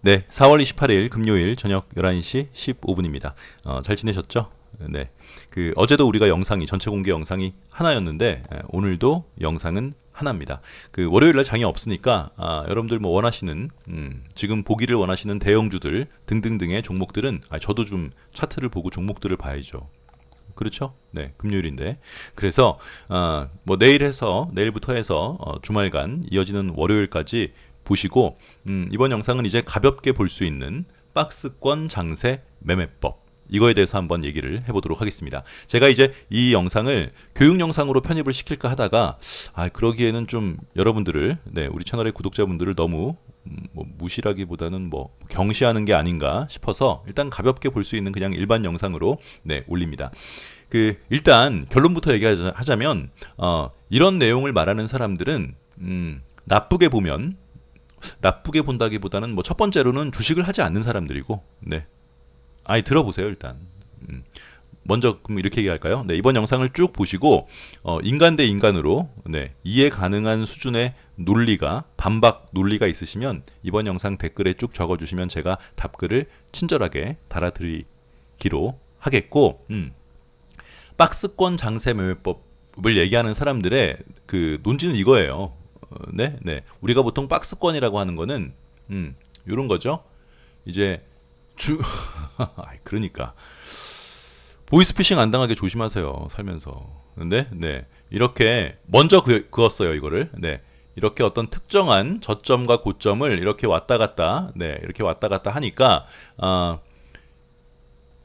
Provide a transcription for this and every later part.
네, 4월 28일 금요일 저녁 11시 15분입니다. 잘 지내셨죠? 네. 어제도 우리가 영상이 전체 공개 영상이 하나였는데 오늘도 영상은 하나입니다. 월요일 날 장이 없으니까 여러분들 뭐 원하시는 지금 보기를 원하시는 대형주들 등등등의 종목들은 저도 좀 차트를 보고 종목들을 봐야죠. 그렇죠? 네, 금요일인데. 그래서 뭐 내일부터 해서 주말간 이어지는 월요일까지 보시고 이번 영상은 이제 가볍게 볼 수 있는 박스권 장세 매매법 이거에 대해서 한번 얘기를 해보도록 하겠습니다. 제가 이제 이 영상을 교육 영상으로 편입을 시킬까 하다가 그러기에는 좀 여러분들을 우리 채널의 구독자분들을 너무 뭐 무시라기보다는 뭐 경시하는 게 아닌가 싶어서 일단 가볍게 볼 수 있는 그냥 일반 영상으로 올립니다. 일단 결론부터 얘기하자면 이런 내용을 말하는 사람들은 나쁘게 보면 나쁘게 본다기보다는 뭐 첫 번째로는 주식을 하지 않는 사람들이고 들어보세요 일단. 먼저 그럼 이렇게 얘기할까요? 이번 영상을 쭉 보시고 인간 대 인간으로 이해 가능한 수준의 논리가 반박 논리가 있으시면 이번 영상 댓글에 쭉 적어주시면 제가 답글을 친절하게 달아드리기로 하겠고 박스권 장세 매매법을 얘기하는 사람들의 논지는 이거예요. 우리가 보통 박스권이라고 하는 거는 이런 거죠. 이제 그러니까 보이스피싱 안 당하게 조심하세요. 살면서. 이렇게 먼저 그었어요, 이거를. 이렇게 어떤 특정한 저점과 고점을 이렇게 왔다 갔다, 이렇게 왔다 갔다 하니까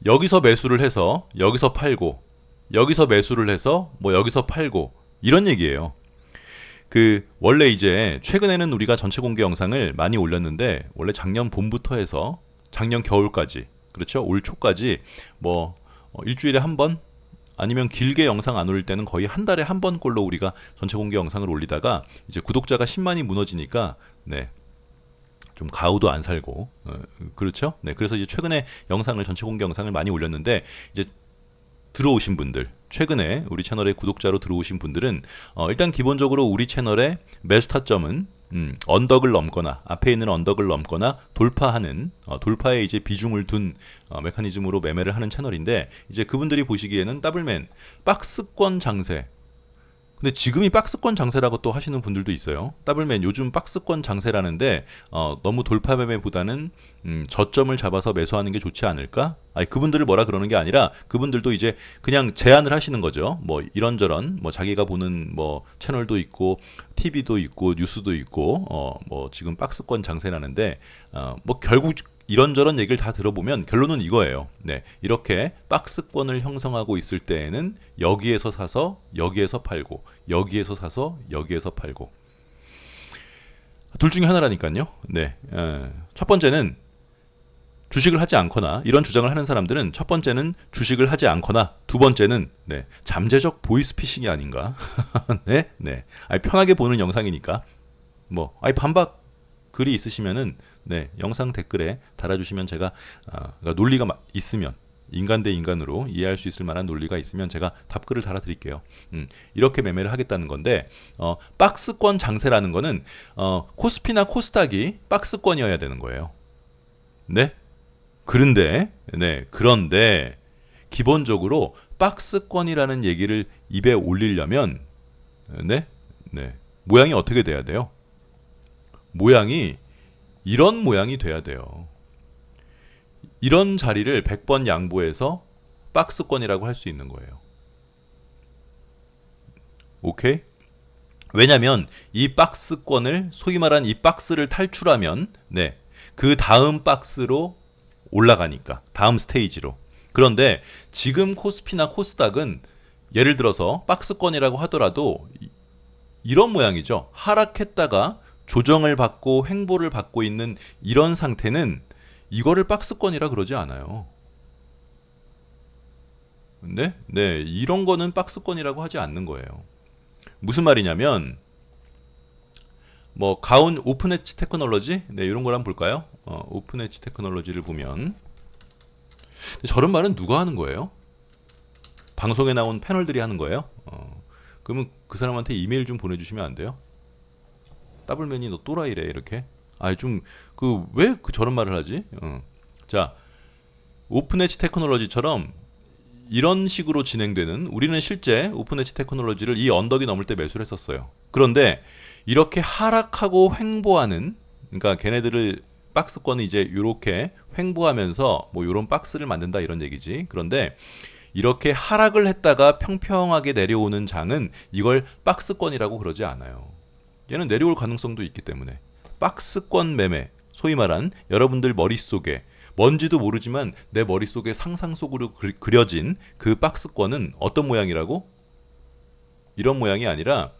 여기서 매수를 해서 여기서 팔고, 여기서 매수를 해서 뭐 여기서 팔고 이런 얘기예요. 원래 이제 최근에는 우리가 전체 공개 영상을 많이 올렸는데 원래 작년 봄부터 해서 작년 겨울까지 그렇죠? 올 초까지 뭐 일주일에 한 번 아니면 길게 영상 안 올릴 때는 거의 한 달에 한 번꼴로 우리가 전체 공개 영상을 올리다가 이제 구독자가 10만이 무너지니까 좀 가오도 안 살고 그렇죠? 그래서 이제 최근에 영상을 전체 공개 영상을 많이 올렸는데 이제 들어오신 분들 최근에 우리 채널에 구독자로 들어오신 분들은 일단 기본적으로 우리 채널의 매수 타점은 언덕을 넘거나 앞에 있는 언덕을 넘거나 돌파하는 돌파에 이제 비중을 둔 메커니즘으로 매매를 하는 채널인데 이제 그분들이 보시기에는 더블맨 박스권 장세 근데 지금이 박스권 장세라고 또 하시는 분들도 있어요. 더블맨 요즘 박스권 장세라는데 너무 돌파 매매보다는 저점을 잡아서 매수하는 게 좋지 않을까? 그분들을 뭐라 그러는 게 아니라 그분들도 이제 그냥 제안을 하시는 거죠. 뭐 이런저런 뭐 자기가 보는 뭐 채널도 있고 TV도 있고 뉴스도 있고 뭐 지금 박스권 장세라는데 뭐 결국 이런저런 얘기를 다 들어보면 결론은 이거예요. 이렇게 박스권을 형성하고 있을 때에는 여기에서 사서 여기에서 팔고 여기에서 사서 여기에서 팔고 둘 중에 하나라니까요. 첫 번째는 주식을 하지 않거나 이런 주장을 하는 사람들은 첫 번째는 주식을 하지 않거나 두 번째는 잠재적 보이스피싱이 아닌가. 편하게 보는 영상이니까 뭐 반박 글이 있으시면은 영상 댓글에 달아주시면 제가 그러니까 논리가 있으면 인간 대 인간으로 이해할 수 있을 만한 논리가 있으면 제가 답글을 달아드릴게요. 이렇게 매매를 하겠다는 건데 박스권 장세라는 거는 코스피나 코스닥이 박스권이어야 되는 거예요. 그런데 기본적으로 박스권이라는 얘기를 입에 올리려면 모양이 어떻게 돼야 돼요? 모양이 이런 모양이 돼야 돼요. 이런 자리를 100번 양보해서 박스권이라고 할 수 있는 거예요. 오케이? 왜냐면 이 박스권을 소위 말한 이 박스를 탈출하면 그 다음 박스로 올라가니까 다음 스테이지로. 그런데 지금 코스피나 코스닥은 예를 들어서 박스권이라고 하더라도 이런 모양이죠. 하락했다가 조정을 받고 횡보를 받고 있는 이런 상태는 이거를 박스권이라 그러지 않아요. 이런 거는 박스권이라고 하지 않는 거예요. 무슨 말이냐면 뭐 가온 오픈 엣지 테크놀로지 이런 걸 한번 볼까요? 오픈 엣지 테크놀로지를 보면 저런 말은 누가 하는 거예요? 방송에 나온 패널들이 하는 거예요? 그러면 그 사람한테 이메일 좀 보내주시면 안 돼요? 더블맨이 너 또라이래 이렇게. 아, 좀 그 왜 그 저런 말을 하지? 자, 오픈 엣지 테크놀로지처럼 이런 식으로 진행되는 우리는 실제 오픈 엣지 테크놀로지를 이 언덕이 넘을 때 매수를 했었어요. 그런데 이렇게 하락하고 횡보하는 그러니까 걔네들을 박스권은 이제 이렇게 횡보하면서 뭐 이런 박스를 만든다 이런 얘기지. 그런데 이렇게 하락을 했다가 평평하게 내려오는 장은 이걸 박스권이라고 그러지 않아요. 얘는 내려올 가능성도 있기 때문에 박스권 매매, 소위 말한 여러분들 머릿속에 뭔지도 모르지만 내 머릿속에 상상 속으로 그려진 그 박스권은 어떤 모양이라고? 이런 모양이 아니라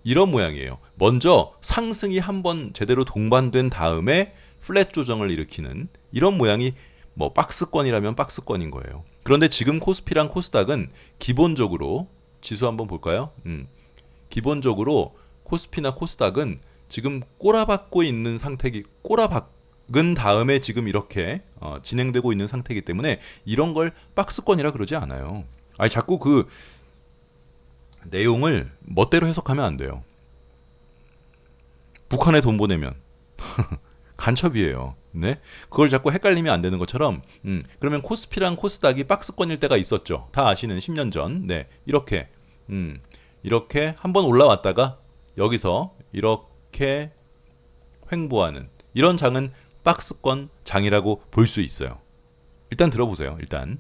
이런 모양이에요. 먼저 상승이 한번 제대로 동반된 다음에 플랫 조정을 일으키는 이런 모양이 뭐 박스권이라면 박스권인 거예요. 그런데 지금 코스피랑 코스닥은 기본적으로 지수 한번 볼까요? 기본적으로 코스피나 코스닥은 지금 꼬라박고 있는 상태기 꼬라박은 다음에 지금 이렇게 진행되고 있는 상태이기 때문에 이런 걸 박스권이라 그러지 않아요. 아니 자꾸 그 내용을 멋대로 해석하면 안 돼요. 북한에 돈 보내면 간첩이에요. 네? 그걸 자꾸 헷갈리면 안 되는 것처럼 그러면 코스피랑 코스닥이 박스권일 때가 있었죠. 다 아시는 10년 전. 네. 이렇게 이렇게 한번 올라왔다가 여기서 이렇게 횡보하는 이런 장은 박스권 장이라고 볼 수 있어요. 일단 들어보세요. 일단.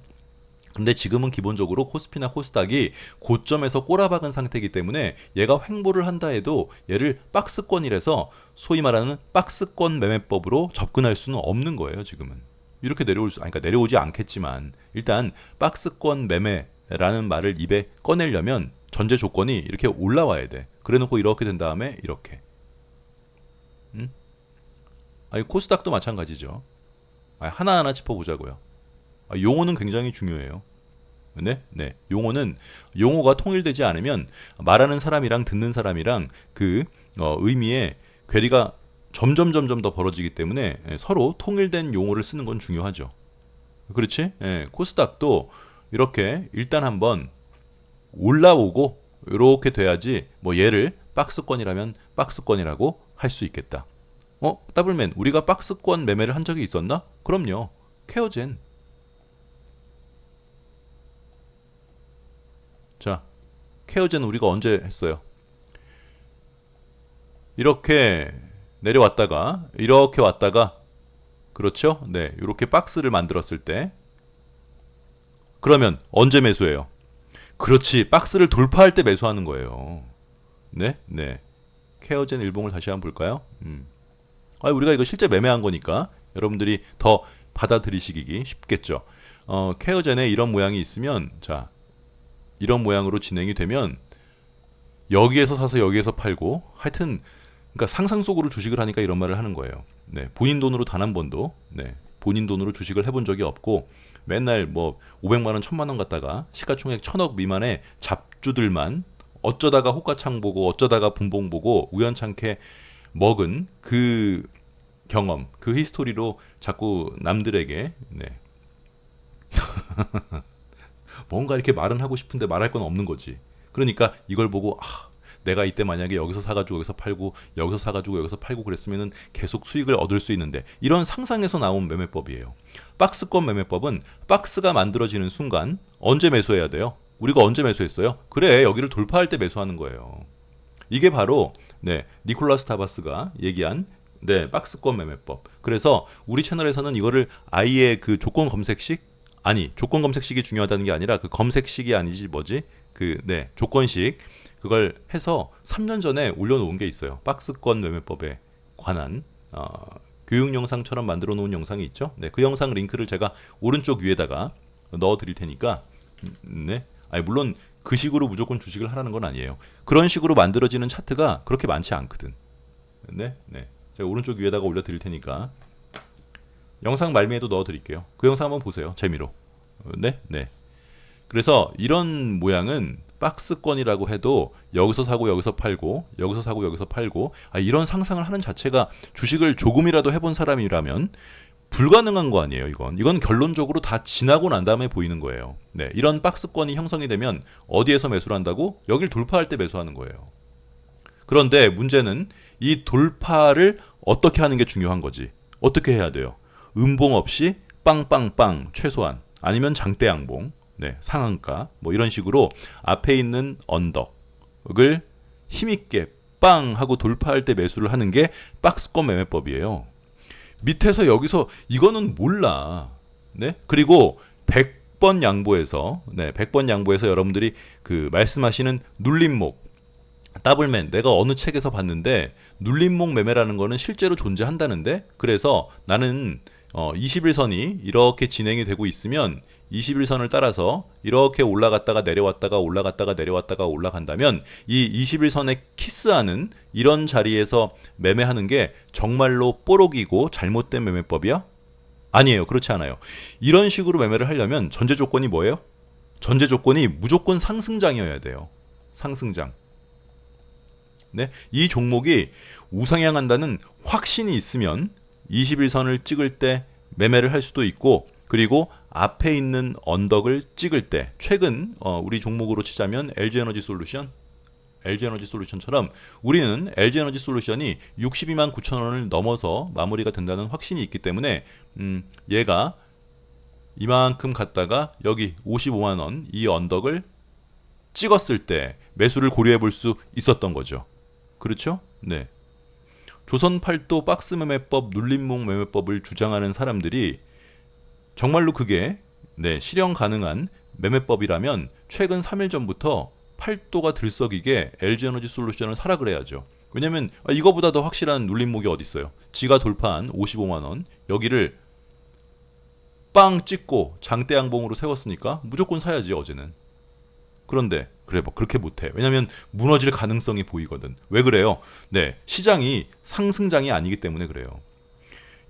근데 지금은 기본적으로 코스피나 코스닥이 고점에서 꼬라박은 상태이기 때문에 얘가 횡보를 한다 해도 얘를 박스권이라서 소위 말하는 박스권 매매법으로 접근할 수는 없는 거예요. 지금은. 이렇게 그러니까 내려오지 않겠지만 일단 박스권 매매라는 말을 입에 꺼내려면 전제 조건이 이렇게 올라와야 돼. 그래놓고 이렇게 된 다음에 이렇게. 아니 코스닥도 마찬가지죠. 하나하나 짚어보자고요. 용어는 굉장히 중요해요. 네, 네. 용어가 통일되지 않으면 말하는 사람이랑 듣는 사람이랑 그 의미의 괴리가 점점 더 벌어지기 때문에 서로 통일된 용어를 쓰는 건 중요하죠. 그렇지? 예, 코스닥도 이렇게 일단 한번 올라오고 이렇게 돼야지 뭐 얘를 박스권이라면 박스권이라고 할 수 있겠다. 더블맨 우리가 박스권 매매를 한 적이 있었나? 그럼요. 케어젠. 자, 케어젠 우리가 언제 했어요? 이렇게 내려왔다가 이렇게 왔다가 그렇죠? 네, 이렇게 박스를 만들었을 때 그러면 언제 매수해요? 그렇지, 박스를 돌파할 때 매수하는 거예요. 네, 네. 케어젠 일봉을 다시 한번 볼까요? 우리가 이거 실제 매매한 거니까 여러분들이 더 받아들이시기 쉽겠죠. 케어젠에 이런 모양이 있으면 자. 이런 모양으로 진행이 되면 여기에서 사서 여기에서 팔고 하여튼 그러니까 상상 속으로 주식을 하니까 이런 말을 하는 거예요. 네, 본인 돈으로 단 한 번도 본인 돈으로 주식을 해본 적이 없고 맨날 뭐 500만 원, 1000만 원 갖다가 시가총액 1000억 미만의 잡주들만 어쩌다가 호가창 보고 어쩌다가 분봉 보고 우연찮게 먹은 그 경험, 그 히스토리로 자꾸 남들에게 뭔가 이렇게 말은 하고 싶은데 말할 건 없는 거지. 그러니까 이걸 보고 내가 이때 만약에 여기서 사가지고 여기서 팔고 여기서 사가지고 여기서 팔고 그랬으면은 계속 수익을 얻을 수 있는데 이런 상상에서 나온 매매법이에요. 박스권 매매법은 박스가 만들어지는 순간 언제 매수해야 돼요? 우리가 언제 매수했어요? 그래 여기를 돌파할 때 매수하는 거예요. 이게 바로 니콜라스 타바스가 얘기한 박스권 매매법. 그래서 우리 채널에서는 이거를 아예 그 조건 검색식 조건 검색식이 중요하다는 게 아니라 그 검색식이 아니지 조건식 그걸 해서 3년 전에 올려놓은 게 있어요. 박스권 매매법에 관한 교육 영상처럼 만들어 놓은 영상이 있죠. 그 영상 링크를 제가 오른쪽 위에다가 넣어 드릴 테니까 물론 그 식으로 무조건 주식을 하라는 건 아니에요. 그런 식으로 만들어지는 차트가 그렇게 많지 않거든. 제가 오른쪽 위에다가 올려 드릴 테니까 영상 말미에도 넣어 드릴게요. 그 영상 한번 보세요. 재미로. 그래서 이런 모양은 박스권이라고 해도 여기서 사고 여기서 팔고 여기서 사고 여기서 팔고 이런 상상을 하는 자체가 주식을 조금이라도 해본 사람이라면 불가능한 거 아니에요. 이건 결론적으로 다 지나고 난 다음에 보이는 거예요. 이런 박스권이 형성이 되면 어디에서 매수를 한다고? 여길 돌파할 때 매수하는 거예요. 그런데 문제는 이 돌파를 어떻게 하는 게 중요한 거지. 어떻게 해야 돼요? 음봉 없이 빵빵빵 최소한 아니면 장대양봉, 네, 상한가 뭐 이런 식으로 앞에 있는 언덕을 힘있게 빵 하고 돌파할 때 매수를 하는 게 박스권 매매법이에요. 밑에서 여기서 이거는 몰라. 네? 그리고 100번 양보해서 네, 100번 양보해서 여러분들이 그 말씀하시는 눌림목 더블맨 내가 어느 책에서 봤는데 눌림목 매매라는 거는 실제로 존재한다는데 그래서 나는 21선이 이렇게 진행이 되고 있으면 21선을 따라서 이렇게 올라갔다가 내려왔다가 올라갔다가 내려왔다가 올라간다면 이 21선에 키스하는 이런 자리에서 매매하는 게 정말로 뽀록이고 잘못된 매매법이야? 아니에요. 그렇지 않아요. 이런 식으로 매매를 하려면 전제 조건이 뭐예요? 전제 조건이 무조건 상승장이어야 돼요. 상승장. 네? 이 종목이 우상향한다는 확신이 있으면 21선을 찍을 때 매매를 할 수도 있고 그리고 앞에 있는 언덕을 찍을 때 최근 우리 종목으로 치자면 LG에너지솔루션처럼 우리는 LG에너지솔루션이 62만 9천 원을 넘어서 마무리가 된다는 확신이 있기 때문에 얘가 이만큼 갔다가 여기 55만 원 이 언덕을 찍었을 때 매수를 고려해 볼 수 있었던 거죠. 그렇죠? 네. 조선팔도 박스 매매법, 눌림목 매매법을 주장하는 사람들이 정말로 그게 네, 실현 가능한 매매법이라면 최근 3일 전부터 팔도가 들썩이게 LG에너지솔루션을 사라 그래야죠. 왜냐면 이거보다 더 확실한 눌림목이 어디 있어요. 지가 돌파한 55만 원 여기를 빵 찍고 장대양봉으로 세웠으니까 무조건 사야지 어제는. 그런데 그래 뭐 그렇게 못해. 왜냐면 무너질 가능성이 보이거든. 왜 그래요? 네, 시장이 상승장이 아니기 때문에 그래요.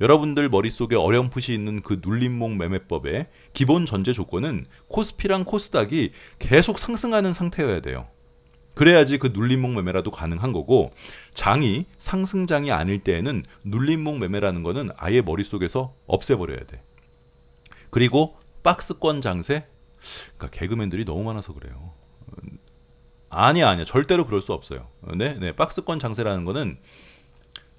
여러분들 머릿속에 어렴풋이 있는 그 눌림목 매매법의 기본 전제 조건은 코스피랑 코스닥이 계속 상승하는 상태여야 돼요. 그래야지 그 눌림목 매매라도 가능한 거고 장이 상승장이 아닐 때에는 눌림목 매매라는 거는 아예 머릿속에서 없애버려야 돼. 그리고 박스권 장세 그러니까 개그맨들이 너무 많아서 그래요. 아니야. 절대로 그럴 수 없어요. 네. 박스권 장세라는 거는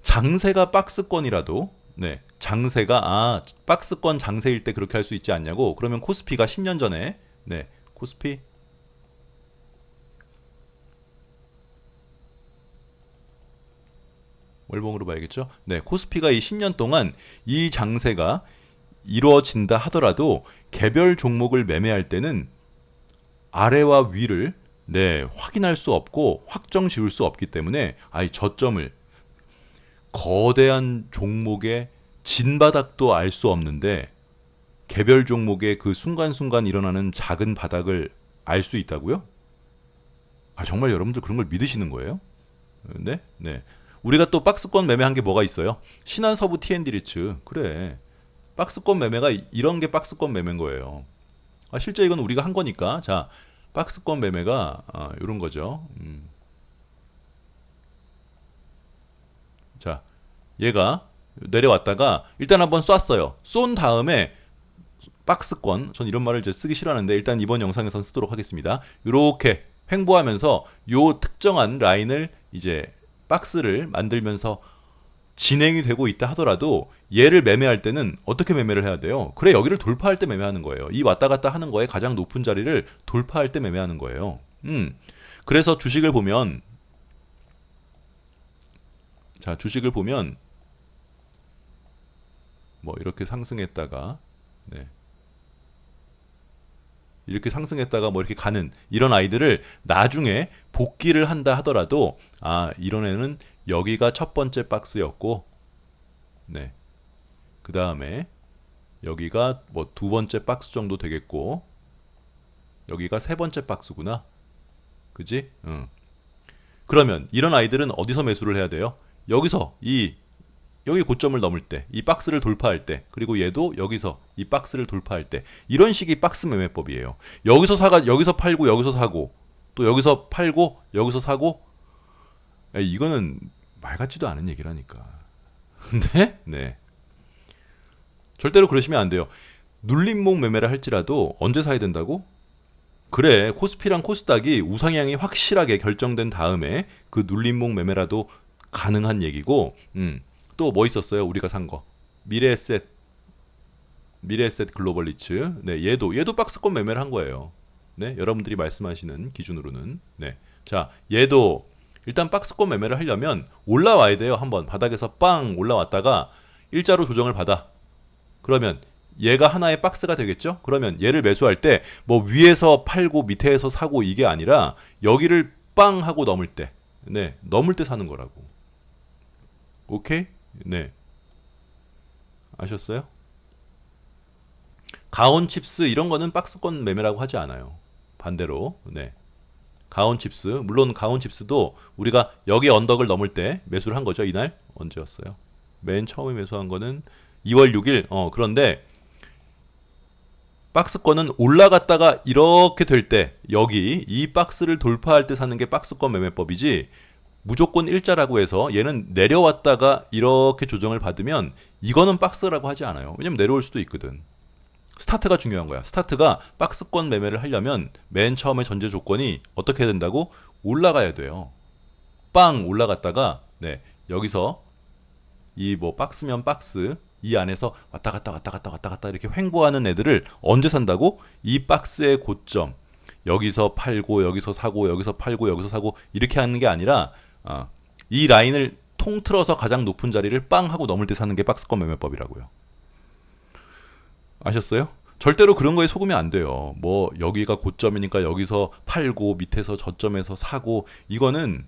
장세가 박스권이라도 네. 장세가 박스권 장세일 때 그렇게 할 수 있지 않냐고. 그러면 코스피가 10년 전에 네. 코스피 월봉으로 봐야겠죠. 네. 코스피가 이 10년 동안 이 장세가 이루어진다 하더라도 개별 종목을 매매할 때는 아래와 위를 네, 확인할 수 없고 확정 지을 수 없기 때문에 저점을 거대한 종목의 진바닥도 알 수 없는데 개별 종목의 그 순간순간 일어나는 작은 바닥을 알 수 있다고요? 정말 여러분들 그런 걸 믿으시는 거예요? 네? 네. 우리가 또 박스권 매매한 게 뭐가 있어요? 신한서부 TND리츠. 그래. 박스권 매매가 이런 게 박스권 매매인 거예요. 실제 이건 우리가 한 거니까. 자, 박스권 매매가 이런 거죠. 자, 얘가 내려왔다가 일단 한번 쐈어요. 쏜 다음에 박스권, 전 이런 말을 이제 쓰기 싫어하는데 일단 이번 영상에선 쓰도록 하겠습니다. 이렇게 횡보하면서 요 특정한 라인을 이제 박스를 만들면서 진행이 되고 있다 하더라도 얘를 매매할 때는 어떻게 매매를 해야 돼요? 그래 여기를 돌파할 때 매매하는 거예요. 이 왔다 갔다 하는 거에 가장 높은 자리를 돌파할 때 매매하는 거예요. 그래서 주식을 보면 자 주식을 보면 뭐 이렇게 상승했다가 네. 이렇게 상승했다가 뭐 이렇게 가는 이런 아이들을 나중에 복귀를 한다 하더라도 이런 애는 여기가 첫 번째 박스였고 네. 그 다음에 여기가 뭐 두 번째 박스 정도 되겠고 여기가 세 번째 박스구나. 그지? 그러면 이런 아이들은 어디서 매수를 해야 돼요? 여기서 여기 고점을 넘을 때, 이 박스를 돌파할 때, 그리고 얘도 여기서 이 박스를 돌파할 때, 이런 식이 박스 매매법이에요. 여기서 팔고, 여기서 사고, 또 여기서 팔고, 여기서 사고, 이거는 말 같지도 않은 얘기라니까. 네? 네. 절대로 그러시면 안 돼요. 눌림목 매매를 할지라도 언제 사야 된다고? 그래, 코스피랑 코스닥이 우상향이 확실하게 결정된 다음에 그 눌림목 매매라도 가능한 얘기고, 또 뭐 있었어요? 우리가 산 거. 미래에셋, 미래에셋 글로벌 리츠. 네, 얘도 박스권 매매를 한 거예요. 네, 여러분들이 말씀하시는 기준으로는. 네. 자, 얘도 일단 박스권 매매를 하려면 올라와야 돼요. 한번 바닥에서 빵 올라왔다가 일자로 조정을 받아. 그러면 얘가 하나의 박스가 되겠죠? 그러면 얘를 매수할 때 뭐 위에서 팔고 밑에서 사고 이게 아니라 여기를 빵 하고 넘을 때, 네, 넘을 때 사는 거라고. 오케이? 네, 아셨어요? 가온 칩스 이런 거는 박스권 매매라고 하지 않아요. 반대로, 네. 가온 칩스, 물론 가온 칩스도 우리가 여기 언덕을 넘을 때 매수를 한 거죠. 이날 언제였어요? 맨 처음에 매수한 거는 2월 6일. 그런데 박스권은 올라갔다가 이렇게 될 때 여기 이 박스를 돌파할 때 사는 게 박스권 매매법이지, 무조건 일자라고 해서 얘는 내려왔다가 이렇게 조정을 받으면 이거는 박스라고 하지 않아요. 왜냐면 내려올 수도 있거든. 스타트가 중요한 거야. 스타트가 박스권 매매를 하려면 맨 처음에 전제 조건이 어떻게 해야 된다고? 올라가야 돼요. 빵 올라갔다가, 네, 여기서 이 뭐 박스면 박스 이 안에서 왔다 갔다 왔다 갔다 왔다 갔다 이렇게 횡보하는 애들을 언제 산다고? 이 박스의 고점, 여기서 팔고 여기서 사고 여기서 팔고 여기서 사고 이렇게 하는 게 아니라, 이 라인을 통틀어서 가장 높은 자리를 빵 하고 넘을 때 사는 게 박스권 매매법이라고요. 아셨어요? 절대로 그런 거에 속으면 안 돼요. 뭐 여기가 고점이니까 여기서 팔고 밑에서 저점에서 사고, 이거는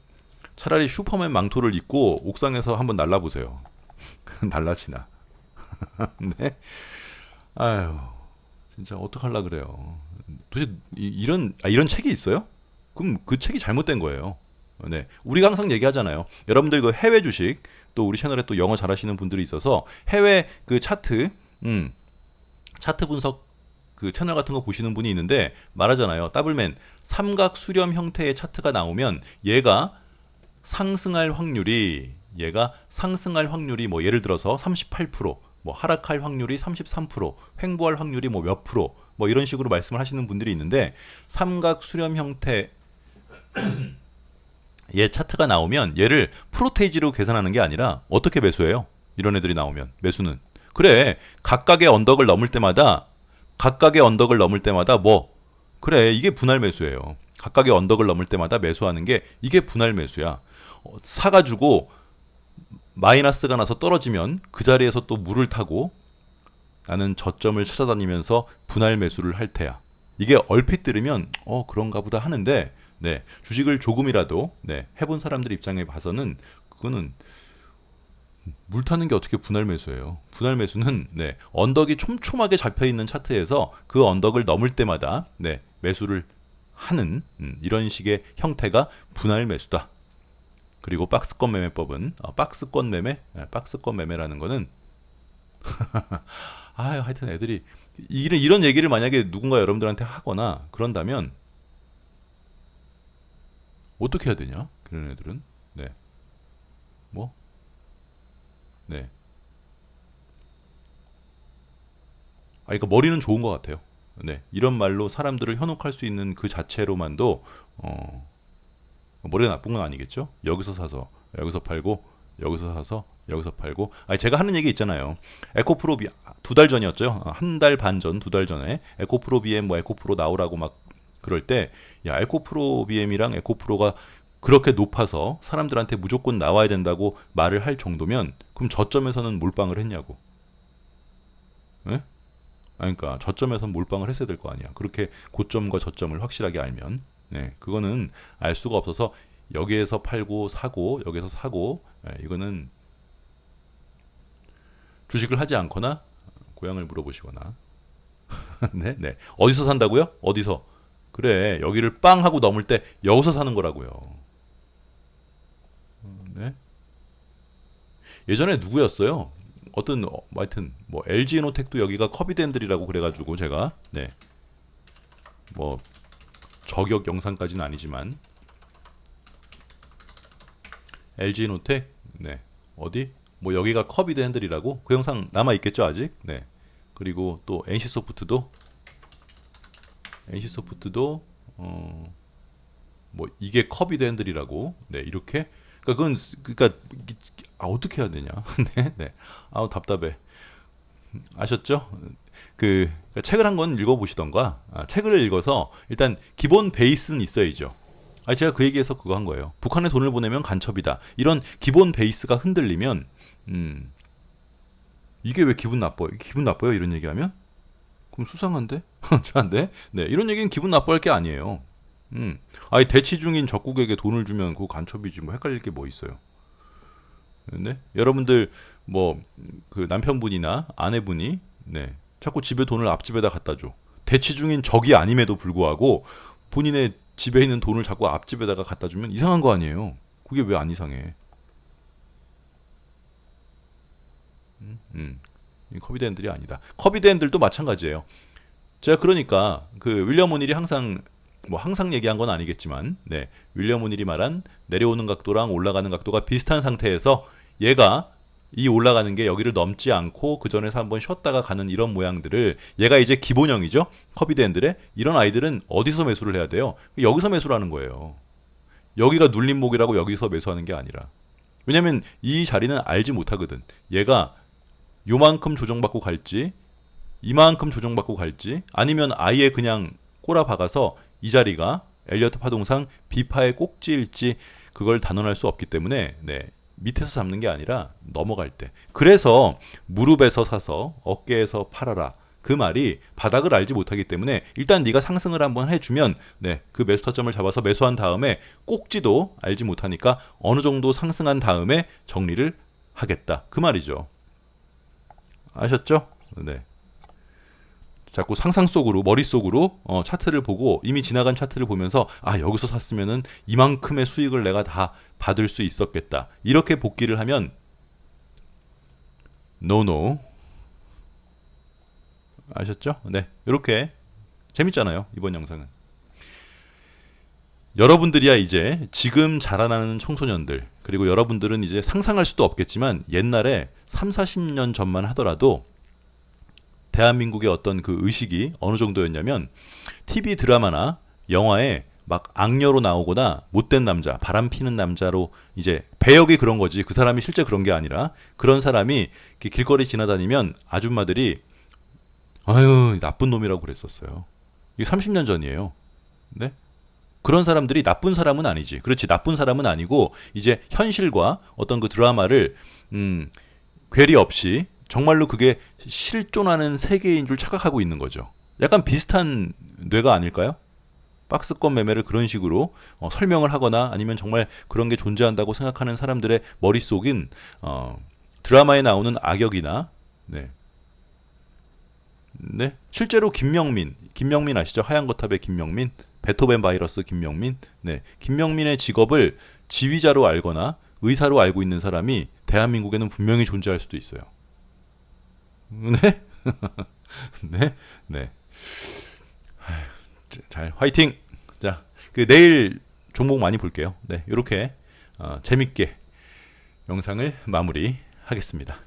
차라리 슈퍼맨 망토를 입고 옥상에서 한번 날라보세요. 날라치나. 네. 아유, 진짜 어떡하려 그래요. 도대체 이런 책이 있어요? 그럼 그 책이 잘못된 거예요. 네. 우리가 항상 얘기하잖아요. 여러분들 그 해외 주식, 또 우리 채널에 또 영어 잘하시는 분들이 있어서 해외 그 차트 분석 그 채널 같은 거 보시는 분이 있는데 말하잖아요. 더블맨 삼각 수렴 형태의 차트가 나오면 얘가 상승할 확률이 뭐 예를 들어서 38%, 뭐 하락할 확률이 33%, 횡보할 확률이 뭐 몇 프로, 뭐 이런 식으로 말씀을 하시는 분들이 있는데, 삼각 수렴 형태 얘 차트가 나오면 얘를 프로테이지로 계산하는 게 아니라 어떻게 매수해요? 이런 애들이 나오면 매수는, 그래, 각각의 언덕을 넘을 때마다 뭐, 그래, 이게 분할 매수예요. 각각의 언덕을 넘을 때마다 매수하는 게 이게 분할 매수야. 사가지고 마이너스가 나서 떨어지면 그 자리에서 또 물을 타고 나는 저점을 찾아다니면서 분할 매수를 할 테야. 이게 얼핏 들으면 그런가 보다 하는데, 네, 주식을 조금이라도, 네, 해본 사람들 입장에 봐서는 그거는 물 타는 게 어떻게 분할 매수예요. 분할 매수는, 네, 언덕이 촘촘하게 잡혀 있는 차트에서 그 언덕을 넘을 때마다, 네, 매수를 하는 이런 식의 형태가 분할 매수다. 그리고 박스권 매매법은 박스권 매매라는 거는 하여튼 애들이 이런 얘기를 만약에 누군가 여러분들한테 하거나 그런다면 어떻게 해야 되냐? 그런 애들은, 네, 뭐, 네, 그러니까 머리는 좋은 것 같아요. 네, 이런 말로 사람들을 현혹할 수 있는 그 자체로만도 머리가 나쁜 건 아니겠죠? 여기서 사서 여기서 팔고 여기서 사서 여기서 팔고. 제가 하는 얘기 있잖아요. 에코프로 2달 전이었죠. 한 달 반 전, 2달 전에 에코프로 BM 뭐 에코프로 나오라고 막 그럴 때, 야, 에코프로 BM이랑 에코프로가 그렇게 높아서 사람들한테 무조건 나와야 된다고 말을 할 정도면 그럼 저점에서는 몰빵을 했냐고. 네? 그러니까 저점에서 몰빵을 했어야 될 거 아니야. 그렇게 고점과 저점을 확실하게 알면. 네, 그거는 알 수가 없어서 여기에서 팔고 사고 여기서 사고, 이거는 주식을 하지 않거나 고향을 물어보시거나. 네, 네. 어디서 산다고요? 어디서? 그래, 여기를 빵 하고 넘을 때 여기서 사는 거라고요. 네. 예전에 누구였어요? 하여튼 뭐 LG에노텍도 여기가 커비댄들이라고 그래가지고 제가, 네, 뭐 저격 영상까지는 아니지만 LG에노텍, 네, 어디 뭐 여기가 커비드 핸들이라고 그 영상 남아 있겠죠 아직. 네. 그리고 또 NC소프트도 어, 뭐 이게 커비드 핸들이라고. 네, 이렇게. 그러니까 그건 그러니까 어떻게 해야 되냐. 네, 네. 아우 답답해. 아셨죠? 그러니까 책을 한 권 읽어보시던가 책을 읽어서 일단 기본 베이스는 있어야죠. 제가 그 얘기해서 그거 한 거예요. 북한에 돈을 보내면 간첩이다. 이런 기본 베이스가 흔들리면 음, 이게 왜 기분 나빠요? 기분 나빠요? 이런 얘기하면 그럼 수상한데? 자한데? 네, 이런 얘기는 기분 나빠할 게 아니에요. 대치 중인 적국에게 돈을 주면 그거 간첩이지 뭐 헷갈릴 게 뭐 있어요. 네? 여러분들 뭐 그 남편분이나 아내분이 네, 자꾸 집에 돈을 앞집에다 갖다 줘. 대치 중인 적이 아님에도 불구하고 본인의 집에 있는 돈을 자꾸 앞집에다가 갖다 주면 이상한 거 아니에요. 그게 왜 안 이상해? 이 커비드핸들이 아니다. 커비드핸들도 마찬가지예요. 제가 그러니까 그 윌리엄 오닐이 항상 뭐 항상 얘기한 건 아니겠지만 네, 윌리엄 오닐이 말한 내려오는 각도랑 올라가는 각도가 비슷한 상태에서 얘가 이 올라가는 게 여기를 넘지 않고 그 전에서 한번 쉬었다가 가는 이런 모양들을 얘가 이제 기본형이죠. 커비드 핸들의 이런 아이들은 어디서 매수를 해야 돼요? 여기서 매수를 하는 거예요. 여기가 눌림목이라고 여기서 매수하는 게 아니라. 왜냐면 이 자리는 알지 못하거든. 얘가 요만큼 조정받고 갈지 이만큼 조정받고 갈지 아니면 아예 그냥 꼬라박아서 이 자리가 엘리어트 파동상 비파의 꼭지일지 그걸 단언할 수 없기 때문에 네, 밑에서 잡는 게 아니라 넘어갈 때. 그래서 무릎에서 사서 어깨에서 팔아라. 그 말이 바닥을 알지 못하기 때문에 일단 네가 상승을 한번 해주면 네, 그 매수 타점을 잡아서 매수한 다음에 꼭지도 알지 못하니까 어느 정도 상승한 다음에 정리를 하겠다. 그 말이죠. 아셨죠? 네. 자꾸 상상 속으로 머릿속으로 차트를 보고 이미 지나간 차트를 보면서 여기서 샀으면은 이만큼의 수익을 내가 다 받을 수 있었겠다. 이렇게 복귀를 하면 노노. 아셨죠? 네. 이렇게 재밌잖아요. 이번 영상은. 여러분들이야 이제 지금 자라나는 청소년들 그리고 여러분들은 이제 상상할 수도 없겠지만 옛날에 3, 40년 전만 하더라도 대한민국의 어떤 그 의식이 어느 정도였냐면 TV 드라마나 영화에 막 악녀로 나오거나 못된 남자, 바람 피는 남자로 이제 배역이 그런 거지 그 사람이 실제 그런 게 아니라 그런 사람이 길거리 지나다니면 아줌마들이 아유 나쁜 놈이라고 그랬었어요. 이게 30년 전이에요. 네? 그런 사람들이 나쁜 사람은 아니지. 그렇지 나쁜 사람은 아니고 이제 현실과 어떤 그 드라마를 괴리 없이 정말로 그게 실존하는 세계인 줄 착각하고 있는 거죠. 약간 비슷한 뇌가 아닐까요? 박스권 매매를 그런 식으로 설명을 하거나 아니면 정말 그런 게 존재한다고 생각하는 사람들의 머릿속인 드라마에 나오는 악역이나 네. 네. 실제로 김명민 아시죠? 하얀 거탑의 김명민, 베토벤 바이러스 김명민. 네. 김명민의 직업을 지휘자로 알거나 의사로 알고 있는 사람이 대한민국에는 분명히 존재할 수도 있어요. 네? 네? 네. 잘 화이팅. 자, 내일 종목 많이 볼게요. 네, 이렇게 재밌게 영상을 마무리하겠습니다.